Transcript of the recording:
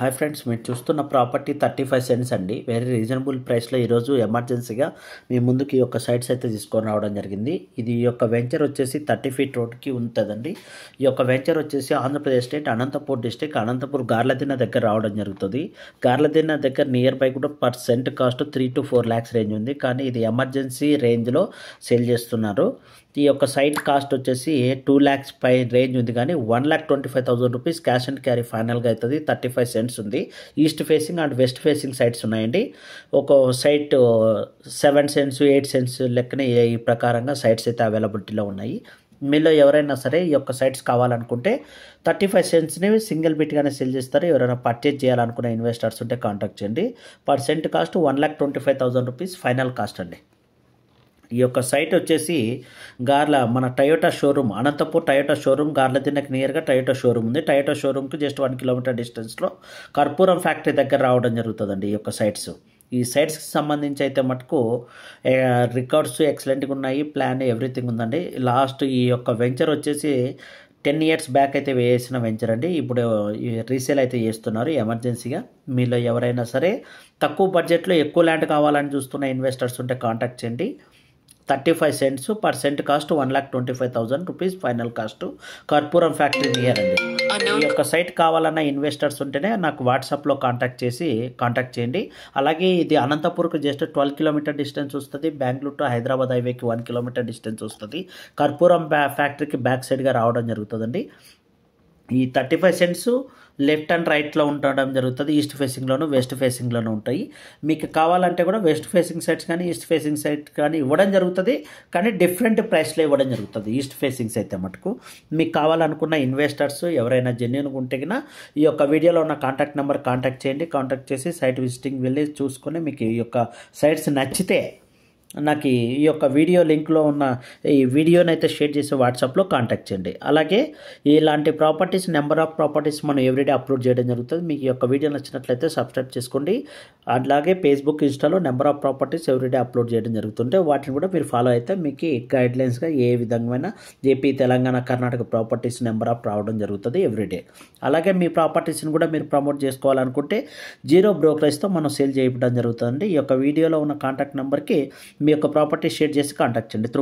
Hi friends, మీరు చూస్తున్న property 35 cents అండి. వెరీ రీజనబుల్ ప్రైస్లో ఈరోజు ఎమర్జెన్సీగా మీ ముందుకి ఈ యొక్క సైట్స్ అయితే తీసుకొని రావడం జరిగింది. ఇది ఈ యొక్క వెంచర్ వచ్చేసి 30 ఫీట్ రోడ్కి ఉంటుందండి. ఈ యొక్క వెంచర్ వచ్చేసి ఆంధ్రప్రదేశ్ స్టేట్ అనంతపూర్ డిస్టిక్ అనంతపూర్ గార్లదిన్న దగ్గర రావడం జరుగుతుంది. గార్లదిన్న దగ్గర నియర్ బై కూడా per cent cost 3 to 4 lakhs range ఉంది. కానీ ఇది ఎమర్జెన్సీ రేంజ్లో సేల్ చేస్తున్నారు. ఈ యొక్క సైట్ కాస్ట్ వచ్చేసి 2 lakhs పై రేంజ్ ఉంది, కానీ 1,25,000 రూపీస్ క్యాష్ అండ్ క్యారీ ఫైనల్గా అవుతుంది. 35 సెంట్స్ ఉంది. East facing and west facing sites ఉన్నాయండి. ఒక సైట్ 7 సెంట్స్ 8 సెంట్స్ లెక్కన ఈ ప్రకారంగా సైట్స్ అయితే అవైలబిలిటీలో ఉన్నాయి. మీలో ఎవరైనా సరే ఈ యొక్క సైట్స్ కావాలనుకుంటే 35 సెంట్స్ని సింగిల్ బిట్గానే సెల్ చేస్తారు. ఎవరైనా పర్చేజ్ చేయాలనుకునే ఇన్వెస్టర్స్ ఉంటే కాంటాక్ట్ చేయండి. Per cent cost 1,25,000 rupees final cost అండి. ఈ యొక్క సైట్ వచ్చేసి మన Toyota showroom, Anantapur Toyota showroom, గార్లదిన్నకి నియర్గా టయోటా షోరూమ్ ఉంది. టయోటా షోరూమ్కి జస్ట్ 1 kilometer డిస్టెన్స్లో కర్పూరం ఫ్యాక్టరీ దగ్గర రావడం జరుగుతుందండి ఈ యొక్క సైట్స్. ఈ సైట్స్కి సంబంధించి అయితే మటుకు రికార్డ్స్ ఎక్సలెంట్గా ఉన్నాయి, ప్లాన్ ఎవ్రీథింగ్ ఉందండి. లాస్ట్ ఈ యొక్క వెంచర్ వచ్చేసి 10 years బ్యాక్ అయితే వేసిన వెంచర్ అండి. ఇప్పుడు రీసేల్ అయితే చేస్తున్నారు ఎమర్జెన్సీగా. మీలో ఎవరైనా సరే తక్కువ బడ్జెట్లో ఎక్కువ ల్యాండ్ కావాలని చూస్తున్న ఇన్వెస్టర్స్ ఉంటే కాంటాక్ట్ చేయండి. 35 cents per cent cost 1,25,000 rupees final cost. కర్పూరం ఫ్యాక్టరీ నియర్ అండి. ఈ యొక్క సైట్ కావాలన్న ఇన్వెస్టర్స్ ఉంటేనే నాకు వాట్సాప్లో కాంటాక్ట్ చేయండి. అలాగే ఇది అనంతపూర్కి జస్ట్ 12 kilometer డిస్టెన్స్ వస్తుంది. బెంగళూరు టు హైదరాబాద్ హైవేకి 1 kilometer డిస్టెన్స్ వస్తుంది. కర్పూరం ఫ్యాక్టరీకి బ్యాక్ సైడ్గా రావడం జరుగుతుందండి. ఈ 35 సెంట్స్ లెఫ్ట్ అండ్ రైట్లో ఉండడం జరుగుతుంది. ఈస్ట్ ఫేసింగ్లోను వెస్ట్ ఫేసింగ్లోనూ ఉంటాయి. మీకు కావాలంటే కూడా వెస్ట్ ఫేసింగ్ సైట్స్ కానీ ఈస్ట్ ఫేసింగ్ సైట్ కానీ ఇవ్వడం జరుగుతుంది, కానీ డిఫరెంట్ ప్రైస్లో ఇవ్వడం జరుగుతుంది. ఈస్ట్ ఫేసింగ్స్ అయితే మటుకు మీకు కావాలనుకున్న ఇన్వెస్టర్స్ ఎవరైనా జెన్యూన్గా ఉంటే కన్నా ఈ యొక్క వీడియోలో ఉన్న కాంటాక్ట్ నెంబర్ కాంటాక్ట్ చేయండి. కాంటాక్ట్ చేసి సైట్ విజిటింగ్ వెళ్ళి చూసుకొని మీకు ఈ యొక్క సైట్స్ నచ్చితే నాకు ఈ యొక్క వీడియో లింక్లో ఉన్న ఈ వీడియోని అయితే షేర్ చేసి వాట్సాప్లో కాంటాక్ట్ చేయండి. అలాగే ఇలాంటి ప్రాపర్టీస్ నెంబర్ ఆఫ్ ప్రాపర్టీస్ మనం ఎవ్రీడే అప్లోడ్ చేయడం జరుగుతుంది. మీకు ఈ యొక్క వీడియో నచ్చినట్లయితే సబ్స్క్రైబ్ చేసుకోండి. అలాగే ఫేస్బుక్ ఇన్స్టాలో number of properties everyday upload చేయడం జరుగుతుంటే వాటిని కూడా మీరు ఫాలో అయితే మీకు గైడ్లైన్స్గా ఏ విధమైన AP Telangana Karnataka properties number of రావడం జరుగుతుంది ఎవ్రీడే. అలాగే మీ ప్రాపర్టీస్ని కూడా మీరు ప్రమోట్ చేసుకోవాలనుకుంటే 0 brokerage మనం సేల్ చేయడం జరుగుతుందండి. ఈ యొక్క వీడియోలో ఉన్న కాంటాక్ట్ నెంబర్కి మీ యొక్క ప్రాపర్టీ షేర్ చేసి కాంటాక్ట్ చేయండి త్రూ